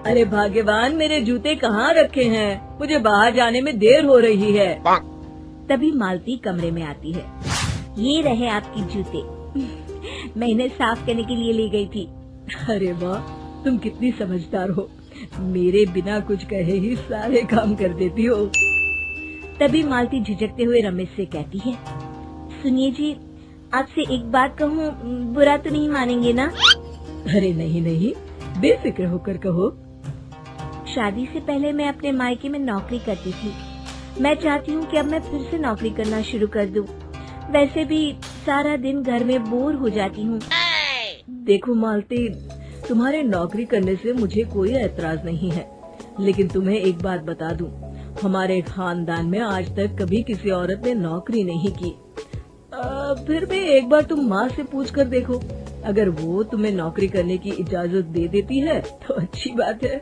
अरे भाग्यवान, मेरे जूते कहाँ रखे हैं? मुझे बाहर जाने में देर हो रही है। तभी मालती कमरे में आती है। ये रहे आपकी जूते। मैं इन्हें साफ करने के लिए ले गई थी। अरे वाह, तुम कितनी समझदार हो। मेरे बिना कुछ कहे ही सारे काम कर देती हो। तभी मालती झिझकते हुए रमेश से कहती है, सुनिए जी, आपसे एक बात कहूँ, बुरा तो नहीं मानेंगे ना? अरे नहीं नहीं, बेफिक्र होकर कहो। शादी से पहले मैं अपने मायके में नौकरी करती थी। मैं चाहती हूँ कि अब मैं फिर से नौकरी करना शुरू कर दूँ। वैसे भी सारा दिन घर में बोर हो जाती हूँ। देखो मालती, तुम्हारे नौकरी करने से मुझे कोई ऐतराज नहीं है, लेकिन तुम्हें एक बात बता दूं, हमारे खानदान में आज तक कभी किसी औरत ने नौकरी नहीं की। फिर भी एक बार तुम माँ से पूछ कर देखो, अगर वो तुम्हें नौकरी करने की इजाजत दे देती है तो अच्छी बात है।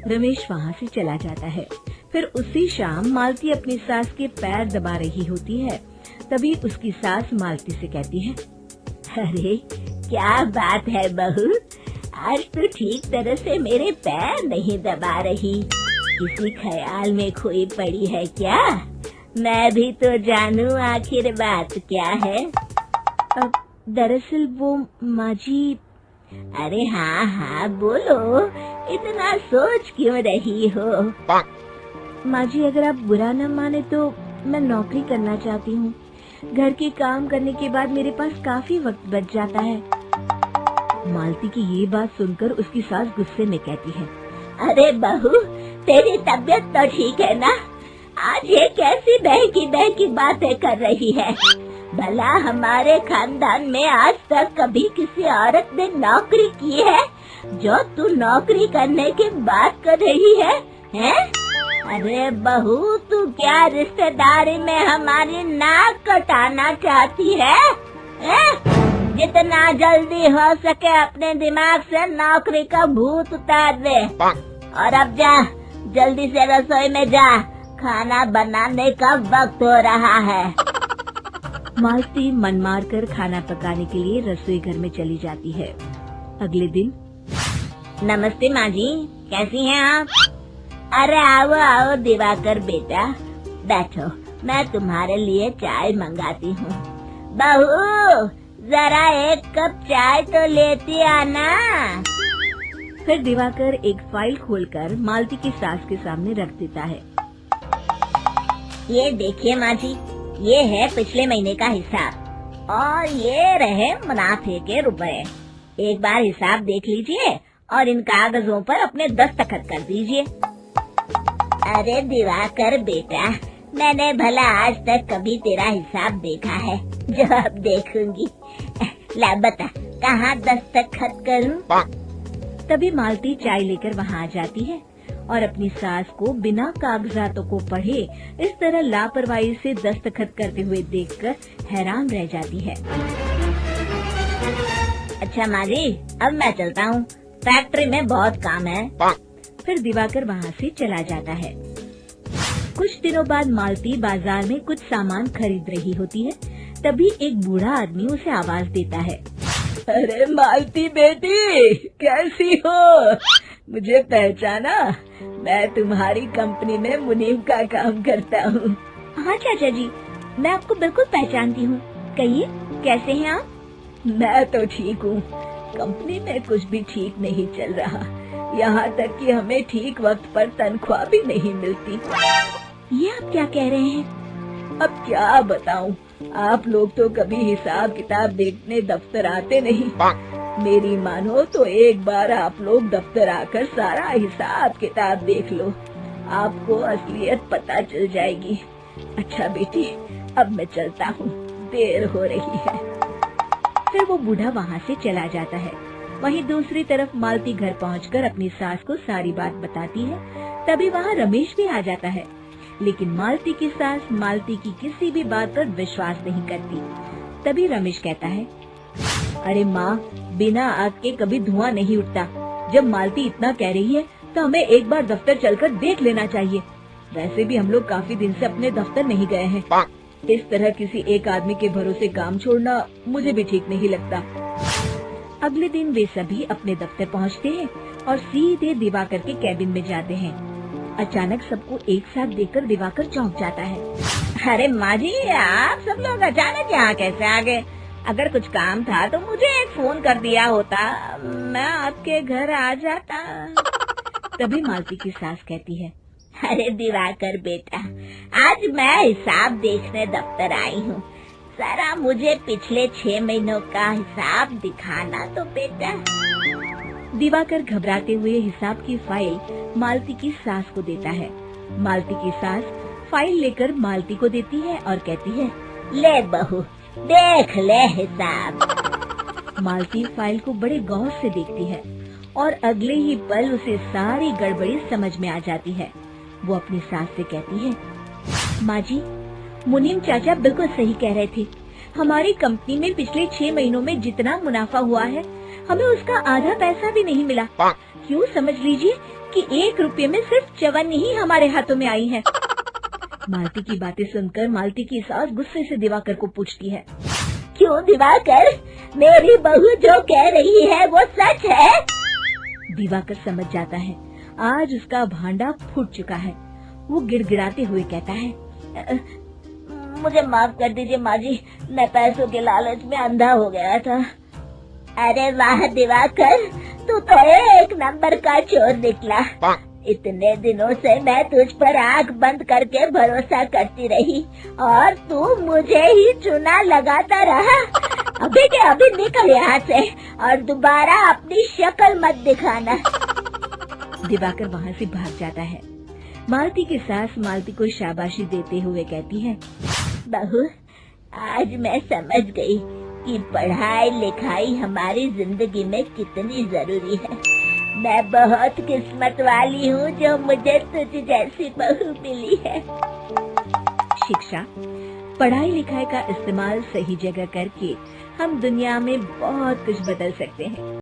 रमेश वहाँ से चला जाता है। फिर उसी शाम मालती अपनी सास के पैर दबा रही होती है। तभी उसकी सास मालती से कहती है, अरे क्या बात है बहू, आज तो ठीक तरह से मेरे पैर नहीं दबा रही। किसी ख्याल में खोई पड़ी है क्या? मैं भी तो जानूं आखिर बात क्या है। अब दरअसल वो माँ जी। अरे हाँ हाँ बोलो, इतना सोच क्यों रही हो? माँ जी, अगर आप बुरा न माने तो मैं नौकरी करना चाहती हूँ। घर के काम करने के बाद मेरे पास काफी वक्त बच जाता है। मालती की ये बात सुनकर उसकी सास गुस्से में कहती है, अरे बहू, तेरी तबीयत तो ठीक है ना? आज ये कैसी बहकी बातें कर रही है? भला हमारे खानदान में आज तक कभी किसी औरत ने नौकरी की है जो तू नौकरी करने की बात कर रही है, हैं? अरे बहू, तू क्या रिश्तेदारी में हमारी नाक कटाना चाहती है? जितना जल्दी हो सके अपने दिमाग से नौकरी का भूत उतार दे। और अब जा, जल्दी से रसोई में जा, खाना बनाने का वक्त हो रहा है। मालती मन मार कर खाना पकाने के लिए रसोई घर में चली जाती है। अगले दिन, नमस्ते माँ जी, कैसी हैं आप? अरे आओ आओ दिवाकर बेटा, बैठो, मैं तुम्हारे लिए चाय मंगाती हूँ। बहू, जरा एक कप चाय तो लेती आना। फिर दिवाकर एक फाइल खोलकर मालती की सास के सामने रख देता है। ये देखिए माँ जी, ये है पिछले महीने का हिसाब और ये रहे मुनाफे के रुपए। एक बार हिसाब देख लीजिए और इन कागजों पर अपने दस्तखत कर दीजिए। अरे दिवाकर बेटा, मैंने भला आज तक कभी तेरा हिसाब देखा है जो अब देखूंगी? ला बता, कहाँ दस्तखत करूं? तभी मालती चाय लेकर वहाँ आ जाती है और अपनी सास को बिना कागजातों को पढ़े इस तरह लापरवाही से दस्तखत करते हुए देखकर हैरान रह जाती है। अच्छा माँ जी, अब मैं चलता हूँ, फैक्ट्री में बहुत काम है। फिर दिवाकर वहाँ से चला जाता है। कुछ दिनों बाद मालती बाजार में कुछ सामान खरीद रही होती है। तभी एक बूढ़ा आदमी उसे आवाज देता है, अरे मालती बेटी, कैसी हो? मुझे पहचाना? मैं तुम्हारी कंपनी में मुनीम का काम करता हूँ। हाँ चाचा जी, मैं आपको बिल्कुल पहचानती हूँ। कहिए, कैसे हैं आप? मैं तो ठीक हूँ। कंपनी में कुछ भी ठीक नहीं चल रहा, यहाँ तक कि हमें ठीक वक्त पर तनख्वाह भी नहीं मिलती। ये आप क्या कह रहे हैं? अब क्या बताऊं, आप लोग तो कभी हिसाब किताब देखने दफ्तर आते नहीं। मेरी मानो तो एक बार आप लोग दफ्तर आकर सारा हिसाब किताब देख लो, आपको असलियत पता चल जाएगी। अच्छा बेटी, अब मैं चलता हूँ, देर हो रही है। फिर वो बूढ़ा वहाँ से चला जाता है। वहीं दूसरी तरफ मालती घर पहुंचकर अपनी सास को सारी बात बताती है। तभी वहाँ रमेश भी आ जाता है, लेकिन मालती की सास मालती की किसी भी बात पर विश्वास नहीं करती। तभी रमेश कहता है, अरे माँ, बिना आग के कभी धुआं नहीं उठता। जब मालती इतना कह रही है तो हमें एक बार दफ्तर चलकर देख लेना चाहिए। वैसे भी हम लोग काफी दिन से अपने दफ्तर नहीं गए हैं। इस तरह किसी एक आदमी के भरोसे काम छोड़ना मुझे भी ठीक नहीं लगता। अगले दिन वे सभी अपने दफ्तर पहुंचते हैं और सीधे दिवाकर के कैबिन में जाते हैं। अचानक सबको एक साथ देखकर दिवाकर चौंक जाता है। अरे माँ जी, आप सब लोग अचानक यहाँ कैसे आ गए? अगर कुछ काम था तो मुझे एक फोन कर दिया होता, मैं आपके घर आ जाता। तभी मालती की सास कहती है, अरे दिवाकर बेटा, आज मैं हिसाब देखने दफ्तर आई हूँ, जरा मुझे पिछले 6 महीनों का हिसाब दिखाना तो बेटा। दिवाकर घबराते हुए हिसाब की फाइल मालती की सास को देता है। मालती की सास फाइल लेकर मालती को देती है और कहती है, ले बहू, देख ले हिसाब। मालती फाइल को बड़े गौर से देखती है और अगले ही पल उसे सारी गड़बड़ी समझ में आ जाती है। वो अपनी सास से कहती है, माँ जी, मुनीम चाचा बिल्कुल सही कह रहे थे। हमारी कंपनी में पिछले 6 महीनों में जितना मुनाफा हुआ है, हमें उसका आधा पैसा भी नहीं मिला। क्यों समझ लीजिए कि 1 रुपये में सिर्फ चवन्नी ही हमारे हाथों में आई है। मालती की बातें सुनकर मालती की सास गुस्से से दिवाकर को पूछती है, क्यों दिवाकर, मेरी बहू जो कह रही है वो सच है? दिवाकर समझ जाता है आज उसका भांडा फूट चुका है। वो गिड़गिड़ाते हुए कहता है, मुझे माफ कर दीजिए माँ जी, मैं पैसों के लालच में अंधा हो गया था। अरे वाह दिवाकर, तू तो एक नंबर का चोर निकला। इतने दिनों से मैं तुझ पर आंख बंद करके भरोसा करती रही और तू मुझे ही चुना लगाता रहा। अभी के अभी निकल यहाँ से और दोबारा अपनी शक्ल मत दिखाना। दिवाकर वहाँ से भाग जाता है। मालती की सास मालती को शाबाशी देते हुए कहती है, बहू, आज मैं समझ गई कि पढ़ाई लिखाई हमारी जिंदगी में कितनी जरूरी है। मैं बहुत किस्मत वाली हूँ जो मुझे तुझ जैसी बहू मिली है। शिक्षा, पढ़ाई लिखाई का इस्तेमाल सही जगह करके हम दुनिया में बहुत कुछ बदल सकते हैं।